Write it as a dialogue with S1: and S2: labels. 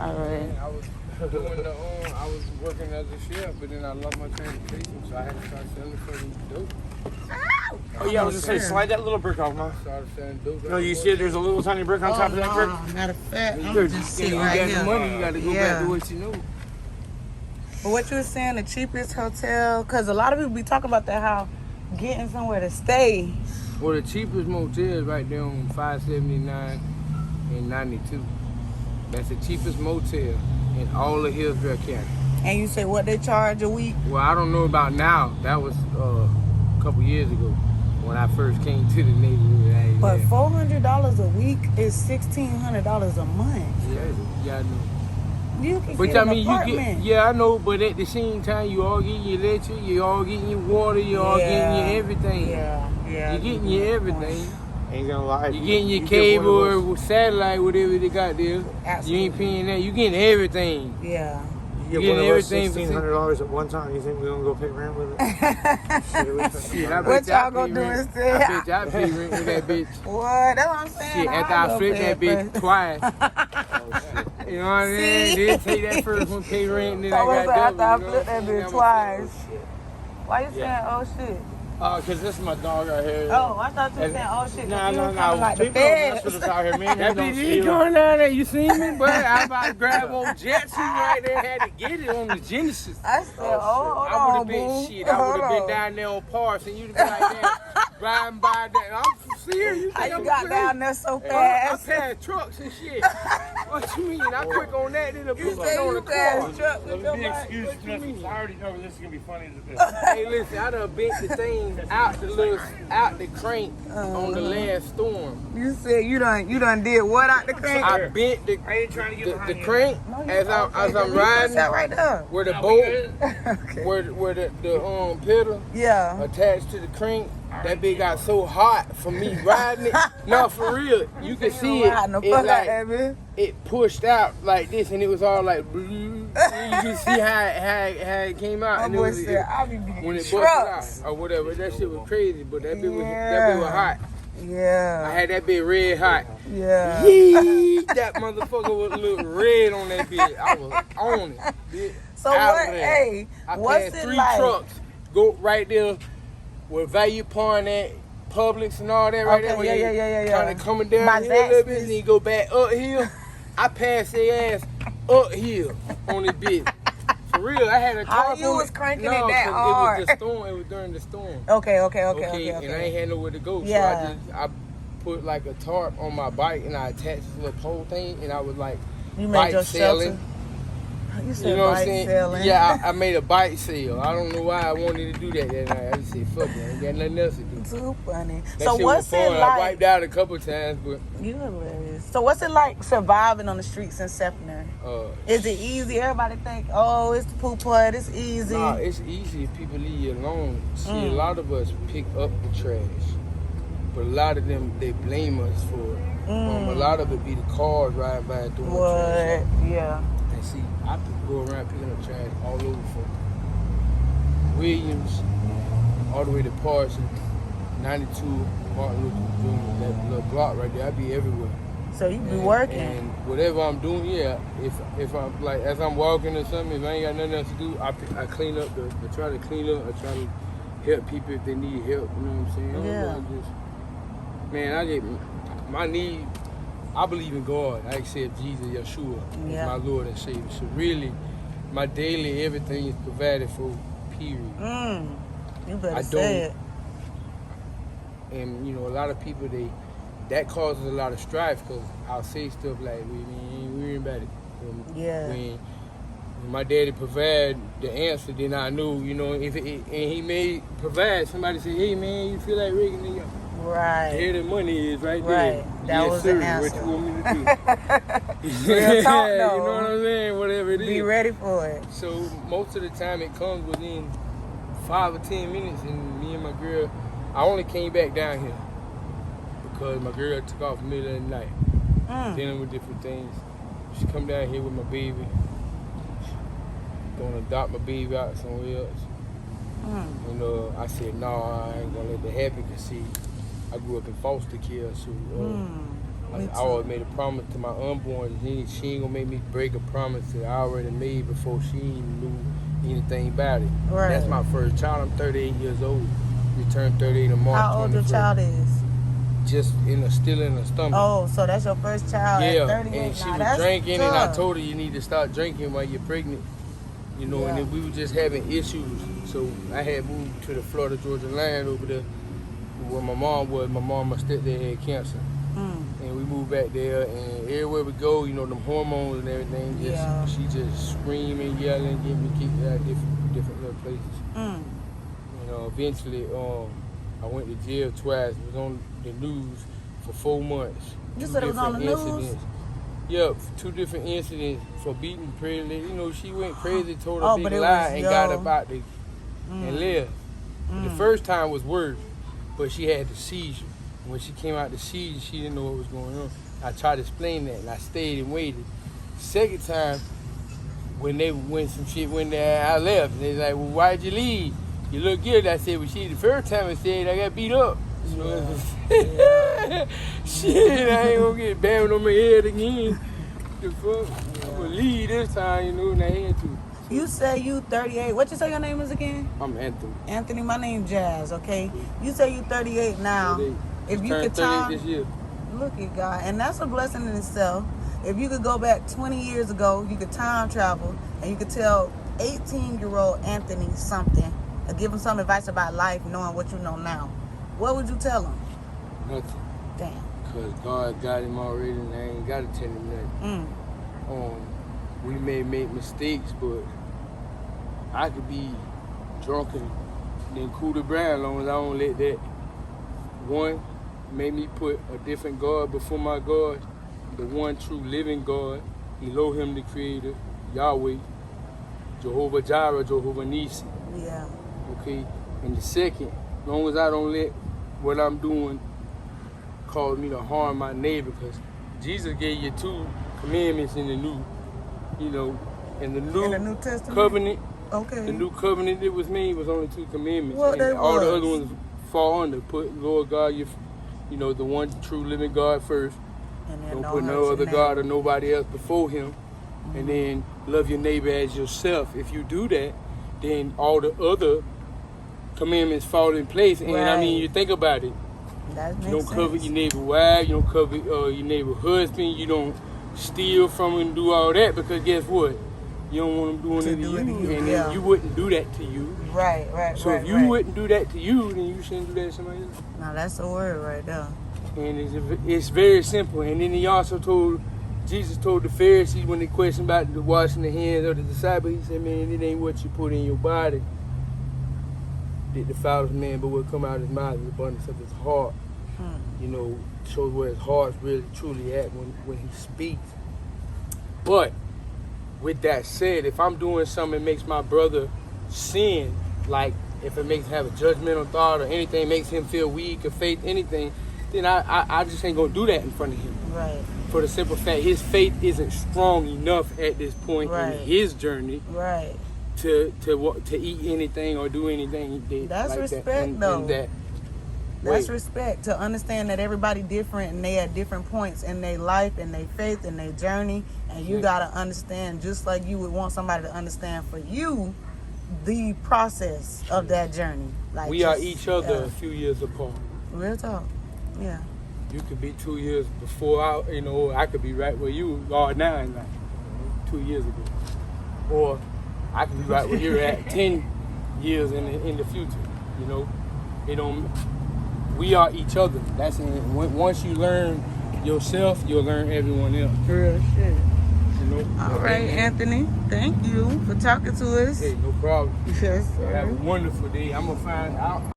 S1: All right.
S2: I was doing I was working as a chef, but then I lost my transportation, so I had to start selling some dope.
S3: Oh yeah, I was just saying, slide that little brick off, man.
S2: Started selling dope.
S3: No, you see there's a little tiny brick on top of that brick?
S1: Matter of fact, I'm
S2: Dude,
S1: just
S2: you
S1: sitting
S2: got
S1: right
S2: the
S1: here.
S2: money, you got to go back to what you know.
S1: But what you were saying, the cheapest hotel, because a lot of people be talking about that, how getting somewhere to stay.
S2: Well, the cheapest motel is right there on 579 and 92. That's the cheapest motel in all of Hillsborough County.
S1: And you say what they charge a week?
S2: Well, I don't know about now. That was a couple years ago when I first came to the neighborhood.
S1: But $400 a week is $1,600 a month.
S2: Yeah, I know.
S1: You can
S2: But
S1: get
S2: I
S1: an
S2: mean,
S1: apartment.
S2: yeah, I know. But at the same time, you all getting your electric, you all getting your water, you all getting your everything.
S1: Yeah.
S2: You getting your everything.
S3: Ain't gonna lie.
S2: You getting your cable or satellite, whatever they got there.
S1: Absolutely.
S2: You ain't paying that. You getting everything.
S1: Yeah.
S3: You get one of those $1,600 at one time. You think we're gonna go pay rent with it?
S2: Shit, I bet
S1: What
S2: y'all
S1: y'all gonna do
S2: rent.
S1: instead?
S2: I bet y'all pay rent with that bitch.
S1: What? That's what I'm saying.
S2: Shit, after I flipped that bitch twice. You know what I mean? Then take that first one, pay rent, and then I got
S1: after I
S2: double.
S1: flipped that bitch twice. Why you saying oh shit?
S3: Cause this is my dog out here.
S1: Oh, I thought you were saying oh shit.
S3: Nah.
S1: Like the
S3: People don't mess with
S1: feds.
S3: us out here, man.
S2: That bitch is going down there. You see me? But I about to grab old Jetson right there. Had to get it on the Genesis.
S1: I said, hold
S2: I would
S1: on,
S2: have been
S1: boo.
S2: shit. I would have been down there on Parks, and you'd have been like that, riding by that. I'm serious. You
S1: How
S2: think
S1: you
S2: I'm
S1: got
S2: crazy?
S1: down there so
S2: I
S1: fast?
S2: passed trucks and shit. What you mean? I quick on that, then the
S1: You
S2: bitch
S1: say
S2: on the
S1: you
S2: car.
S1: passed truck with your
S3: Big
S1: bike.
S3: excuse, Smith. I already know this is gonna be funny as a bitch.
S2: Hey, listen, I done bent the thing out the crank on the last storm.
S1: You said you done did what out the crank?
S2: I bent
S3: I ain't trying to get
S2: the crank as I'm riding.
S1: That right there.
S2: Where the bolt, where the pedal
S1: Yeah.
S2: attached to the crank, that bitch got so hot from me riding it. No, for real, you can see it. It pushed out like this, and it was all like, you can see how it came out. And when it busted out or whatever, that shit was crazy. But that bitch was hot.
S1: Yeah.
S2: I had that bitch red hot.
S1: Yeah.
S2: Yee, that motherfucker was look red on that bitch. I was on it. Bitch.
S1: So what? Hey,
S2: I
S1: what's
S2: passed
S1: it
S2: 3
S1: like?
S2: trucks. Go right there where Value Pawn at, Publix and all that right there.
S1: Okay, yeah.
S2: Kind of coming down
S1: By
S2: here a little bit,
S1: Zaxby's.
S2: and then go back uphill. I passed their ass uphill on this bitch. For real, I had a car.
S1: How you was cranking it that
S2: 'cause
S1: hard?
S2: It was the storm. It was during the storm.
S1: Okay.
S2: And I ain't had nowhere to go.
S1: Yeah.
S2: So I put like a tarp on my bike and I attached this little pole thing and I was like
S1: You made
S2: bike
S1: your
S2: sailing.
S1: shelter. You said
S2: You know what I'm
S1: bike
S2: saying?
S1: sailing.
S2: Yeah, I made a bike sale. I don't know why I wanted to do that night. I just said, fuck it, I ain't got nothing else to do.
S1: Too funny.
S2: That
S1: So
S2: shit
S1: what's
S2: was
S1: it
S2: fun. I
S1: like?
S2: wiped out a couple times, but
S1: You hilarious. So what's it like surviving on the streets in Sefner? Is it easy? Everybody think, oh, it's the poop putt, it's easy.
S2: nah, it's easy if people leave you alone. See, a lot of us pick up the trash, but a lot of them, they blame us for it. A lot of it be the cars riding by and throwing trash out.
S1: Yeah.
S2: And see, I go around picking up trash all over from Williams all the way to Parsons, 92, Martin Luther Jr., that little block right there. I be everywhere.
S1: So you be working.
S2: And whatever I'm doing, yeah, if I'm like, as I'm walking or something, if I ain't got nothing else to do, I clean up, I try to clean up, I try to help people if they need help, you know what I'm saying? My need, I believe in God. I accept Jesus, Yeshua, as my Lord and Savior. So really, my daily everything is provided for, period.
S1: You better say it.
S2: And, you know, a lot of people, that causes a lot of strife because I'll say stuff like, we ain't worrying about it. When my daddy provide the answer, then I knew, you know, and he may provide. Somebody say, hey, man, you feel like rigging it?
S1: Right.
S2: Here the money is right there.
S1: That was the answer.
S2: What you want me to do?
S1: Real talk, though.
S2: You know what I'm saying? Whatever it is.
S1: Be ready for it.
S2: So most of the time it comes within 5 or 10 minutes, and me and my girl, I only came back down here because my girl took off in the middle of the night, dealing with different things. She come down here with my baby. Gonna adopt my baby out somewhere else. And I said, no, I ain't gonna let that happen because see, I grew up in foster care, so I always made a promise to my unborn. She ain't gonna make me break a promise that I already made before she even knew anything about it.
S1: Right.
S2: That's my first child. I'm 38 years old. We turned 38 in March.
S1: How old your child is?
S2: Just still in the stomach.
S1: Oh, so that's your first child at 38.
S2: And she was drinking, and I told her you need to stop drinking while you're pregnant. You know, and then we were just having issues. So I had moved to the Florida, Georgia line over there where my mom was. My mom, my stepdad had cancer. And we moved back there, and everywhere we go, you know, them hormones and everything, she just screaming, yelling, getting me kicked out of different little places. You know, eventually, I went to jail twice. It was on the news for 4 months.
S1: You said it was on the news?
S2: Yeah, 2 different incidents for beating pregnant. You know, she went crazy, told a big lie, and got about to and left. The first time was worse, but she had the seizure. When she came out the seizure, she didn't know what was going on. I tried to explain that, and I stayed and waited. Second time, when some shit went down, I left. And they was like, well, why'd you leave? You look good. I said, well, the first time I said, I got beat up. Shit, I ain't gonna get banged on my head again. The fuck? I'm gonna leave this time, you know, and I had to.
S1: You say you 38. What you say your name is again?
S2: I'm Anthony.
S1: Anthony, my name Jazz, okay? You say you 38 now.
S2: 38.
S1: If you could time,
S2: this year.
S1: Look at God, and that's a blessing in itself. If you could go back 20 years ago, you could time travel, and you could tell 18-year-old Anthony something, or give him some advice about life, knowing what you know now. What would you tell him?
S2: Nothing.
S1: Damn.
S2: Because God got him already, and I ain't got to tell him nothing. We may make mistakes, but I could be drunk and then cool the brown as long as I don't let that. One, made me put a different God before my God, the one true living God, Elohim the Creator, Yahweh, Jehovah Jireh, Jehovah Nisi.
S1: Yeah.
S2: Okay? And the second, as long as I don't let what I'm doing cause me to harm my neighbor, because Jesus gave you 2 commandments in the new, you know, in the New
S1: Testament
S2: covenant.
S1: Okay.
S2: The new covenant that was made was only 2 commandments.
S1: What
S2: and all the other ones fall under. Put Lord God, you know, the one true living God first.
S1: And then
S2: don't put no other God or nobody else before him. And then love your neighbor as yourself. If you do that, then all the other commandments fall in place. And I mean, you think about it. You don't cover your neighbor wife, you don't cover your neighbor husband, you don't steal from him and do all that, because guess what? You don't want them doing it to you, and then you wouldn't do that to you.
S1: Right.
S2: So if you wouldn't do that to you, then you shouldn't do that to somebody else.
S1: Now that's the word right there.
S2: And it's very simple. And then he also Jesus told the Pharisees when they questioned about the washing the hands of the disciples, he said, man, it ain't what you put in your body that defiles man, but what come out of his mouth is the abundance of his heart. You know, shows where his heart's really truly at when he speaks. But with that said, if I'm doing something that makes my brother sin, like if it makes him have a judgmental thought or anything makes him feel weak or faith, anything, then I just ain't gonna do that in front of him.
S1: Right.
S2: For the simple fact, his faith isn't strong enough at this point in his journey.
S1: Right.
S2: To eat anything or do anything.
S1: That's like respect, that. Though. That's respect, to understand that everybody different and they at different points in their life and their faith and their journey, and you gotta understand, just like you would want somebody to understand for you the process of that journey. Like
S2: we are each other a few years apart.
S1: Real talk. Yeah.
S2: You could be 2 years before I could be right where you are now in life, 2 years ago, or I could be right where you're at 10 years in the future. You know, it don't. We are each other. That's it. Once you learn yourself, you'll learn everyone else.
S1: Real shit.
S2: You know?
S1: All right, Anthony. Thank you for talking to us.
S2: Hey, no problem.
S1: Yes, sir.
S2: Have a wonderful day. I'm gonna find out.